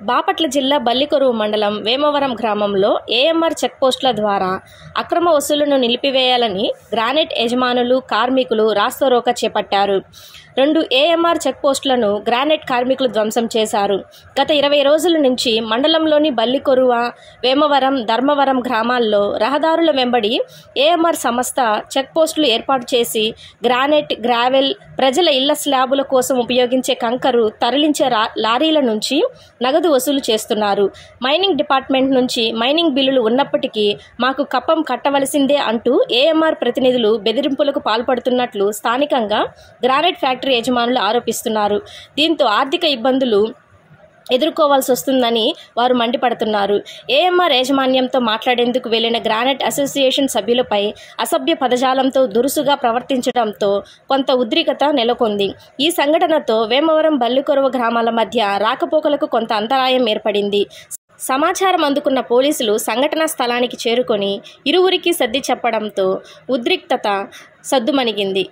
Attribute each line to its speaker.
Speaker 1: బాపట్ల జిల్లా బల్లికొరువు మండలం వేమవరం గ్రామంలో ఏఎంఆర్ చెక్పోస్టుల ద్వారా అక్రమ వసూళ్లను నిలిపివేయాలని గ్రానైట్ యజమానులు, కార్మికులు రాస్తారోకో చేపట్టారు. 2 ఏఎంఆర్ చెక్పోస్టులను గ్రానైట్ కార్మికులు ధ్వంసం చేశారు. గత 20 రోజుల నుంచి మండలంలోని బల్లికొరువ, వేమవరం, ధర్మవరం గ్రామాల్లో రహదారుల వెంబడి ఏఎంఆర్ సంస్థ చెక్పోస్టులు ఏర్పాటు చేసి గ్రానైట్, గ్రావెల్, ప్రజల ఇళ్ల స్లాబుల కోసం ఉపయోగించే కంకరు తరలించే లారీల నుంచి నగదు వసూలు చేస్తున్నారు. మైనింగ్ డిపార్ట్మెంట్ నుంచి మైనింగ్ బిల్లులు ఉన్నప్పటికీ మాకు కప్పం కట్టవలసిందే అంటూ ఏఎంఆర్ ప్రతినిధులు బెదిరింపులకు పాల్పడుతున్నట్లు స్థానికంగా గ్రానైట్ ఫ్యాక్టరీ యజమానులు ఆరోపిస్తున్నారు. దీంతో ఆర్థిక ఇబ్బందులు ఎదుర్కోవాల్సి వస్తుందని వారు మండిపడుతున్నారు. ఏఎంఆర్ యాజమాన్యంతో మాట్లాడేందుకు వెళ్లిన గ్రానైట్ అసోసియేషన్ సభ్యులపై అసభ్య పదజాలంతో దురుసుగా ప్రవర్తించడంతో కొంత ఉద్రిక్తత నెలకొంది. ఈ సంఘటనతో వేమవరం, బల్లికొరువ గ్రామాల మధ్య రాకపోకలకు కొంత అంతరాయం ఏర్పడింది. సమాచారం అందుకున్న పోలీసులు సంఘటనా స్థలానికి చేరుకొని ఇరువురికి సర్ది చెప్పడంతో ఉద్రిక్తత సద్దుమణిగింది.